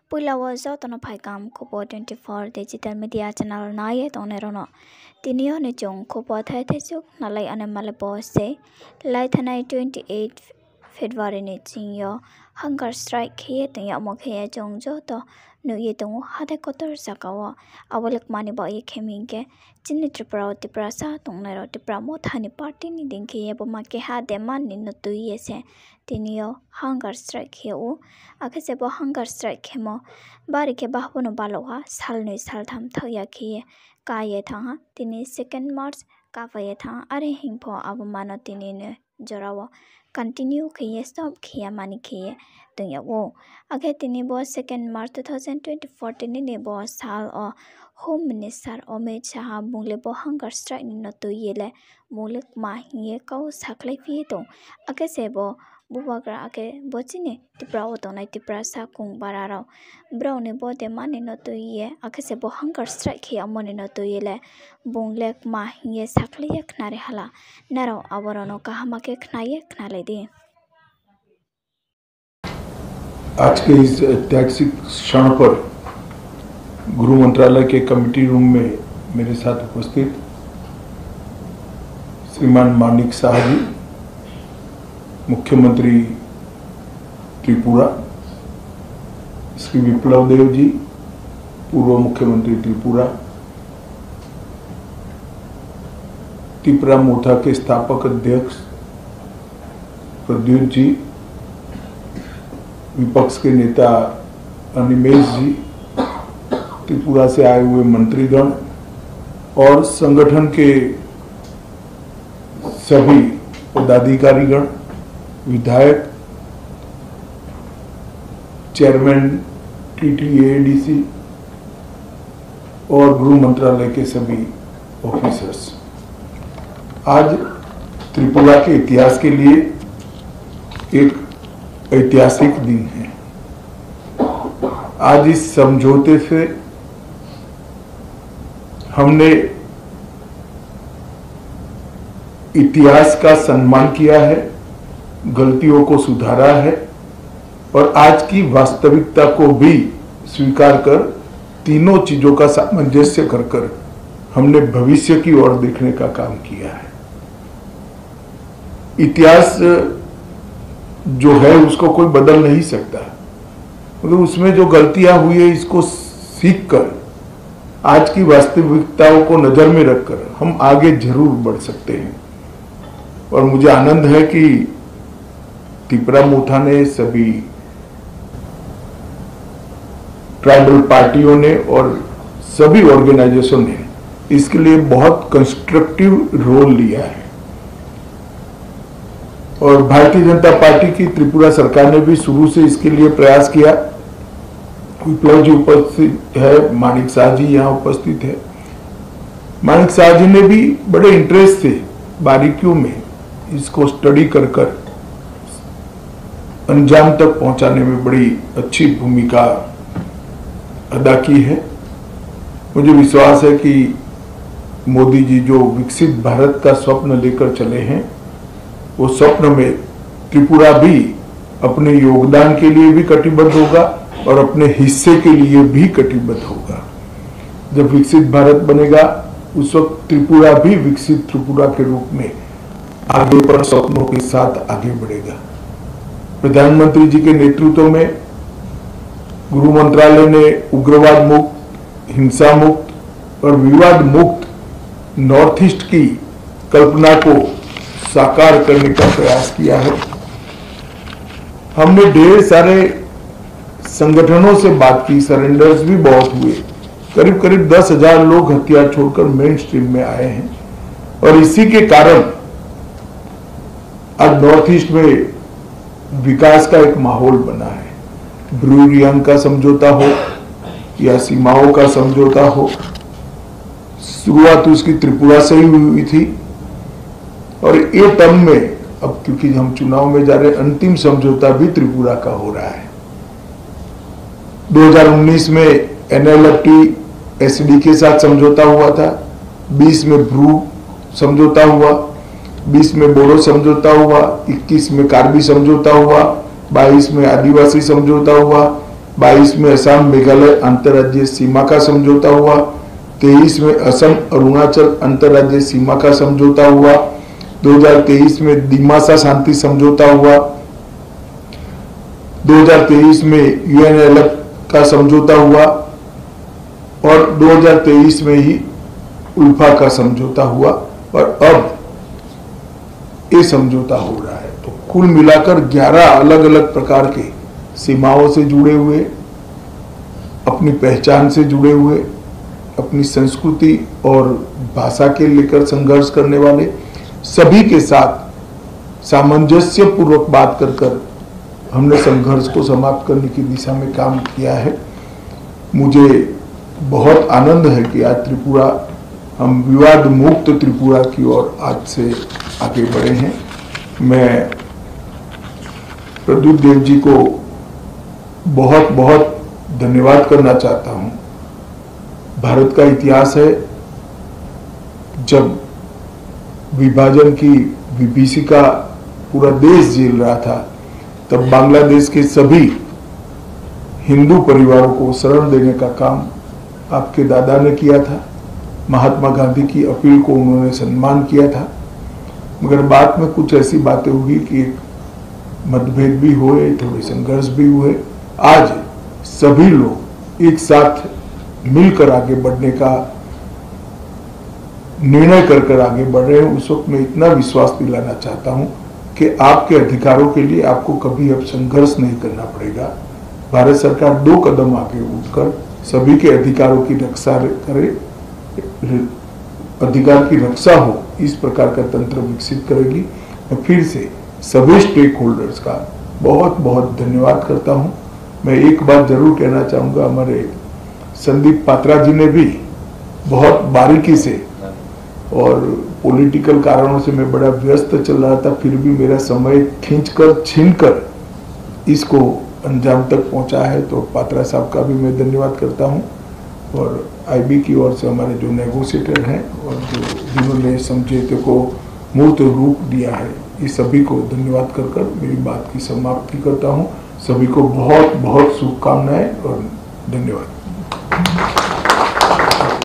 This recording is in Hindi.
Puila zo tono phaikam Kupo 24 digital media channel na ye tone rono. Tinio ne jong Kupo thai thesuk na lai ane male se lai thanai 28 February ne jingyo hunger strike khiye tya mo khiye jong jo to nu ye tong hade kotor sakawa awalek mani ba ye khemingke chinni Tripura sa tong na ro Tripura mo thani party ni ding khiye bo ma ke ha de man ni no tu ye se tinio hunger strike khiye u akhe se bo hunger strike khemo bari ke bahbono baloha salnoi saltham thaya khiye ka ye thanga tini 2 March ka fa ye thanga are hingpho abumano tini ne jorawo continue khiye stop khiya mani khiye tunya wo age tini bo 2 March 2024 tini ne bo sal o Home Minister Amit Shah bungle bo hunger strike ni no tu yele mulik ma hiye kau saklai phi to age se bo bubagra ake bochine Tripura to nai Tripura sa kung bararo brown ne bo de mani no tu ye ake se bo hunger strike khiya mani no tu yele bunglek ma hiye saklai khna re hala naro aborono kahama के खनाये खनाले दे। आज के इस ऐतिहासिक क्षण पर गृह मंत्रालय के कमेटी रूम में मेरे साथ उपस्थित श्रीमान मानिक शाह जी, मुख्यमंत्री त्रिपुरा, श्री विप्लव देव जी, पूर्व मुख्यमंत्री त्रिपुरा, त्रिपुरा मोर्चा के स्थापक अध्यक्ष प्रद्युत जी, विपक्ष के नेता अनिमेश जी, त्रिपुरा से आए हुए मंत्रीगण और संगठन के सभी पदाधिकारीगण, विधायक, चेयरमैन TTADC और गृह मंत्रालय के सभी ऑफिसर्स, आज त्रिपुरा के इतिहास के लिए एक ऐतिहासिक दिन है। आज इस समझौते से हमने इतिहास का सम्मान किया है, गलतियों को सुधारा है और आज की वास्तविकता को भी स्वीकार कर तीनों चीजों का सामंजस्य कर हमने भविष्य की ओर देखने का काम किया है। इतिहास जो है उसको कोई बदल नहीं सकता, मगर उसमें जो गलतियां हुई है इसको सीखकर आज की वास्तविकताओं को नजर में रखकर हम आगे जरूर बढ़ सकते हैं। और मुझे आनंद है कि त्रिपुरा मोर्चा ने, सभी ट्राइबल पार्टियों ने और सभी ऑर्गेनाइजेशन ने इसके लिए बहुत कंस्ट्रक्टिव रोल लिया है। और भारतीय जनता पार्टी की त्रिपुरा सरकार ने भी शुरू से इसके लिए प्रयास किया। विप्लव जी उपस्थित है, मानिक शाह जी यहाँ उपस्थित है। मानिक शाह जी ने भी बड़े इंटरेस्ट से बारीकियों में इसको स्टडी कर अंजाम तक पहुंचाने में बड़ी अच्छी भूमिका अदा की है। मुझे विश्वास है कि मोदी जी जो विकसित भारत का स्वप्न लेकर चले हैं, वो स्वप्न में त्रिपुरा भी अपने योगदान के लिए भी कटिबद्ध होगा और अपने हिस्से के लिए भी कटिबद्ध होगा। जब विकसित भारत बनेगा उस वक्त त्रिपुरा भी विकसित त्रिपुरा के रूप में आगे पर स्वप्नों के साथ आगे बढ़ेगा। प्रधानमंत्री जी के नेतृत्व में गृह मंत्रालय ने उग्रवाद मुक्त, हिंसा मुक्त और विवाद मुक्त नॉर्थ ईस्ट की कल्पना को साकार करने का प्रयास किया है। हमने ढेर सारे संगठनों से बात की, सरेंडर्स भी बहुत हुए। करीब करीब 10,000 लोग हथियार छोड़कर मेन स्ट्रीम में आए हैं और इसी के कारण आज नॉर्थ ईस्ट में विकास का एक माहौल बना है। ब्रू रियांग का समझौता हो या सीमाओं का समझौता हो, शुरुआत उसकी त्रिपुरा से ही हुई थी और ये टर्म में अब क्योंकि हम चुनाव में जा रहे, अंतिम समझौता भी त्रिपुरा का हो रहा है। 2019 में NLFT SD के साथ समझौता हुआ था, 20 में ब्रू समझौता हुआ, 20 में बोडो समझौता हुआ, 21 में कार्बी समझौता हुआ, 22 में आदिवासी समझौता हुआ, 22 में असम मेघालय अंतर्राज्यीय सीमा का समझौता हुआ, 23 में असम अरुणाचल अंतर्राज्यीय सीमा का समझौता हुआ, 2023 में दिमासा शांति समझौता हुआ, 2023 में यूएनएलएफ का समझौता हुआ और 2023 में ही उल्फा का समझौता हुआ और अब ये समझौता हो रहा है। तो कुल मिलाकर 11 अलग अलग प्रकार के सीमाओं से जुड़े हुए, अपनी पहचान से जुड़े हुए, अपनी संस्कृति और भाषा के लेकर संघर्ष करने वाले सभी के साथ सामंजस्य पूर्वक बात कर हमने संघर्ष को समाप्त करने की दिशा में काम किया है। मुझे बहुत आनंद है कि आज त्रिपुरा, हम विवाद मुक्त त्रिपुरा की ओर आज से आगे बढ़े हैं। मैं प्रद्युत देव जी को बहुत बहुत धन्यवाद करना चाहता हूं। भारत का इतिहास है, जब विभाजन की विभीषिका पूरा देश झेल रहा था, तब बांग्लादेश के सभी हिंदू परिवारों को शरण देने का काम आपके दादा ने किया था। महात्मा गांधी की अपील को उन्होंने सम्मान किया था, मगर बाद में कुछ ऐसी बातें हुई कि मतभेद भी हुए, थोड़े संघर्ष भी हुए। आज सभी लोग एक साथ मिलकर आगे बढ़ने का निर्णय कर आगे बढ़ रहे हैं। उस वक्त मैं इतना विश्वास दिलाना चाहता हूं कि आपके अधिकारों के लिए आपको कभी अब संघर्ष नहीं करना पड़ेगा। भारत सरकार 2 कदम आगे उठकर सभी के अधिकारों की रक्षा करे, अधिकार की रक्षा हो, इस प्रकार का तंत्र विकसित करेगी। मैं फिर से सभी स्टेक होल्डर्स का बहुत बहुत धन्यवाद करता हूं। मैं एक बात जरूर कहना चाहूंगा, हमारे संदीप पात्रा जी ने भी बहुत बारीकी से, और पॉलिटिकल कारणों से मैं बड़ा व्यस्त चल रहा था, फिर भी मेरा समय खींचकर छीनकर इसको अंजाम तक पहुंचा है, तो पात्रा साहब का भी मैं धन्यवाद करता हूं। और आईबी की ओर से हमारे जो नेगोशिएटर हैं और जिन्होंने समझौते को मूर्त रूप दिया है, ये सभी को धन्यवाद कर मेरी बात की समाप्ति करता हूं। सभी को बहुत बहुत शुभकामनाएं और धन्यवाद।